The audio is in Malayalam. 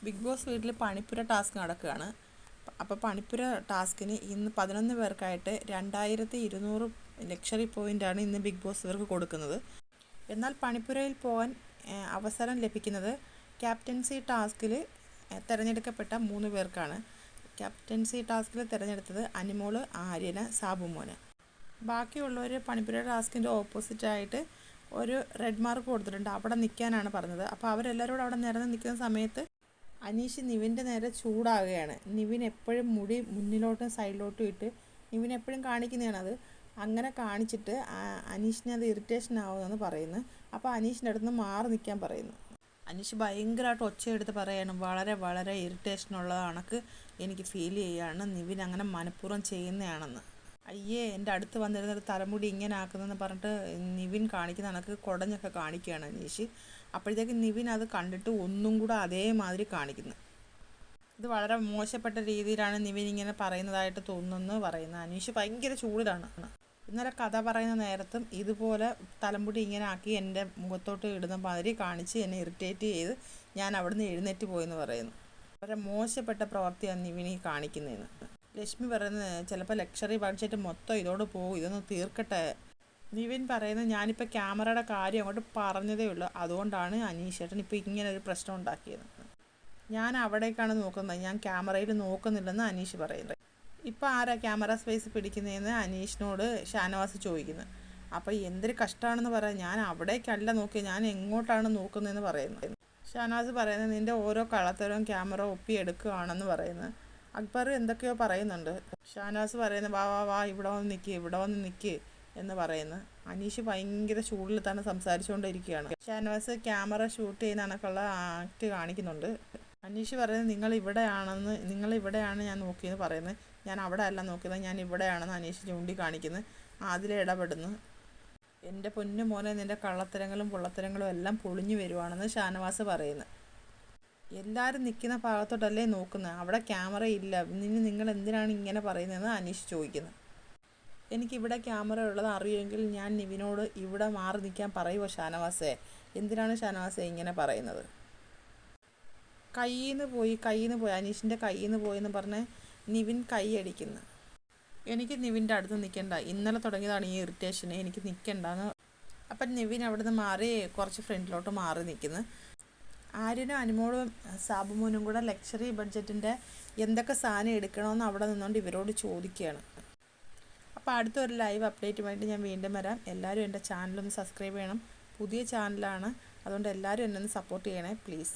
ബിഗ് ബോസ് വീട്ടിൽ പണിപ്പുര ടാസ്ക് നടക്കുകയാണ്. അപ്പോൾ പണിപ്പുര ടാസ്കിന് ഇന്ന് 11 പേർക്കായിട്ട് 2200 ലക്ഷറി പോയിൻ്റാണ് ഇന്ന് ബിഗ് ബോസ് ഇവർക്ക് കൊടുക്കുന്നത്. എന്നാൽ പണിപ്പുരയിൽ പോകാൻ അവസരം ലഭിക്കുന്നത് ക്യാപ്റ്റൻസി ടാസ്കിൽ തിരഞ്ഞെടുക്കപ്പെട്ട 3 പേർക്കാണ്. ക്യാപ്റ്റൻസി ടാസ്കിൽ തിരഞ്ഞെടുത്തത് അനിമോള്, ആര്യന്, സാബുമോന്. ബാക്കിയുള്ളവർ പണിപ്പുര ടാസ്കിൻ്റെ ഓപ്പോസിറ്റായിട്ട് ഒരു റെഡ് മാർക്ക് കൊടുത്തിട്ടുണ്ട്. അവിടെ നിൽക്കാനാണ് പറഞ്ഞത്. അപ്പോൾ അവരെല്ലാവരും കൂടെ അവിടെ നിരന്ന് നിൽക്കുന്ന സമയത്ത് അനീഷ് നിവിൻ്റെ നേരെ ചൂടാകുകയാണ്. നിവിൻ എപ്പോഴും മുടി മുന്നിലോട്ടും സൈഡിലോട്ടും ഇട്ട് നിവിൻ എപ്പോഴും കാണിക്കുന്നതാണത്. അങ്ങനെ കാണിച്ചിട്ട് അനീഷിനെ അത് ഇറിറ്റേഷൻ ആവുമെന്ന് പറയുന്നു. അപ്പോൾ അനീഷിൻ്റെ അടുത്ത് നിന്ന് മാറി നിൽക്കാൻ പറയുന്നു. അനീഷ് ഭയങ്കരമായിട്ട് ഒച്ചയെടുത്ത് പറയണം, വളരെ വളരെ ഇറിറ്റേഷനുള്ള കണക്ക് എനിക്ക് ഫീൽ ചെയ്യുകയാണ്, നിവിൻ അങ്ങനെ മനഃപൂർവ്വം ചെയ്യുന്നതാണെന്ന്. അയ്യേ, എൻ്റെ അടുത്ത് വന്നിരുന്നൊരു തലമുടി ഇങ്ങനെ ആക്കുന്നതെന്ന് പറഞ്ഞിട്ട് നിവിൻ കാണിക്കുന്ന കണക്ക് കുടഞ്ഞൊക്കെ കാണിക്കുകയാണ് അനീഷ്. അപ്പോഴത്തേക്ക് നിവിൻ അത് കണ്ടിട്ട് ഒന്നും കൂടെ അതേമാതിരി കാണിക്കുന്നു. ഇത് വളരെ മോശപ്പെട്ട രീതിയിലാണ് നിവിൻ ഇങ്ങനെ പറയുന്നതായിട്ട് തോന്നുന്നു പറയുന്നത്. അനീഷ് ഭയങ്കര ചൂടിലാണ്. ഇന്നലെ കഥ പറയുന്ന നേരത്തും ഇതുപോലെ തലമുടി ഇങ്ങനെ ആക്കി എൻ്റെ മുഖത്തോട്ട് ഇടുന്ന മാതിരി കാണിച്ച് എന്നെ ഇറിറ്റേറ്റ് ചെയ്ത് ഞാൻ അവിടുന്ന് എഴുന്നേറ്റ് പോയെന്ന് പറയുന്നു. വളരെ മോശപ്പെട്ട പ്രവൃത്തിയാണ് നിവിൻ കാണിക്കുന്നതെന്ന്. ലക്ഷ്മി പറയുന്നത് ചിലപ്പോൾ ലക്ഷറി ബഡ്ജറ്റ് മൊത്തം ഇതോട് പോകും, ഇതൊന്ന് തീർക്കട്ടെ. നിവിൻ പറയുന്നത് ഞാനിപ്പോൾ ക്യാമറയുടെ കാര്യം അങ്ങോട്ട് പറഞ്ഞതേ ഉള്ളൂ, അതുകൊണ്ടാണ് അനീഷേട്ടൻ ഇപ്പോൾ ഇങ്ങനെ ഒരു പ്രശ്നം ഉണ്ടാക്കിയത്. ഞാൻ അവിടേക്കാണ് നോക്കുന്നത്, ഞാൻ ക്യാമറയിൽ നോക്കുന്നില്ലെന്ന് അനീഷ് പറയുന്നത്. ഇപ്പോൾ ആരാ ക്യാമറ സ്പേസ് പിടിക്കുന്നതെന്ന് അനീഷിനോട് ഷാനവാസ് ചോദിക്കുന്നത്. അപ്പോൾ എന്തൊരു കഷ്ടമാണെന്ന് പറയാം, ഞാൻ അവിടേക്കല്ല നോക്കിയത്, ഞാൻ എങ്ങോട്ടാണ് നോക്കുന്നതെന്ന് പറയുന്നത്. ഷാനവാസ് പറയുന്നത് നിൻ്റെ ഓരോ കളത്തരവും ക്യാമറ ഒപ്പിയെടുക്കുകയാണെന്ന് പറയുന്നത്. അക്ബർ എന്തൊക്കെയോ പറയുന്നുണ്ട്. ഷാനവാസ് പറയുന്നത് വാ വാ വാ ഇവിടെ വന്ന് നിൽക്ക് എന്ന് പറയുന്നു. അനീഷ് ഭയങ്കര ചൂടിൽ തന്നെ സംസാരിച്ചുകൊണ്ടിരിക്കുകയാണ്. ഷാനവാസ് ക്യാമറ ഷൂട്ട് ചെയ്യുന്ന കണക്കുള്ള ആക്ട് കാണിക്കുന്നുണ്ട്. അനീഷ് പറയുന്നത് നിങ്ങളിവിടെയാണ് ഞാൻ നോക്കിയെന്ന് പറയുന്നത്. ഞാൻ അവിടെ അല്ല നോക്കിയത്, ഞാൻ ഇവിടെയാണെന്ന് അനീഷ് ചൂണ്ടി കാണിക്കുന്നത്. അതിൽ ഇടപെടുന്നു. എൻ്റെ പൊന്നു മോനെ, നിൻ്റെ കള്ളത്തരങ്ങളും പൊള്ളത്തരങ്ങളും എല്ലാം പൊളിഞ്ഞു വരുവാണെന്ന് ഷാനവാസ് പറയുന്നു. എല്ലാവരും നിൽക്കുന്ന ഭാഗത്തോട്ടല്ലേ നോക്കുന്നത്, അവിടെ ക്യാമറ ഇല്ല, നിങ്ങൾ എന്തിനാണ് ഇങ്ങനെ പറയുന്നതെന്ന് അനീഷ് ചോദിക്കുന്നു. എനിക്കിവിടെ ക്യാമറ ഉള്ളത് അറിയുമെങ്കിൽ ഞാൻ നിവിനോട് ഇവിടെ മാറി നിൽക്കാൻ പറയുമോ ഷാനവാസേ? എന്തിനാണ് ഷാനവാസേ ഇങ്ങനെ പറയുന്നത്? കയ്യിൽ നിന്ന് പോയി അനീഷിൻ്റെ കയ്യിൽ നിന്ന് പോയെന്ന് പറഞ്ഞ് നിവിൻ കൈ അടിക്കുന്നു. എനിക്ക് നിവിൻ്റെ അടുത്ത് നിൽക്കണ്ട, ഇന്നലെ തുടങ്ങിയതാണ് ഈ ഇറിറ്റേഷന്, എനിക്ക് നിൽക്കണ്ടെന്ന്. അപ്പം നിവിൻ അവിടെ നിന്ന് മാറി കുറച്ച് ഫ്രണ്ടിലോട്ട് മാറി നിൽക്കുന്നു. ആര്യനും അനിമോളും സാബുമോനും കൂടെ ലക്ഷറി ബഡ്ജറ്റിൻ്റെ എന്തൊക്കെ സാധനം എടുക്കണമെന്ന് അവിടെ നിന്നുകൊണ്ട് ഇവരോട് ചോദിക്കുകയാണ്. അപ്പോൾ അടുത്തൊരു ലൈവ് അപ്ഡേറ്റുമായിട്ട് ഞാൻ വീണ്ടും വരാം. എല്ലാവരും എൻ്റെ ചാനലൊന്ന് സബ്സ്ക്രൈബ് ചെയ്യണം. പുതിയ ചാനലാണ്, അതുകൊണ്ട് എല്ലാവരും എന്നെ ഒന്ന് സപ്പോർട്ട് ചെയ്യണേ പ്ലീസ്.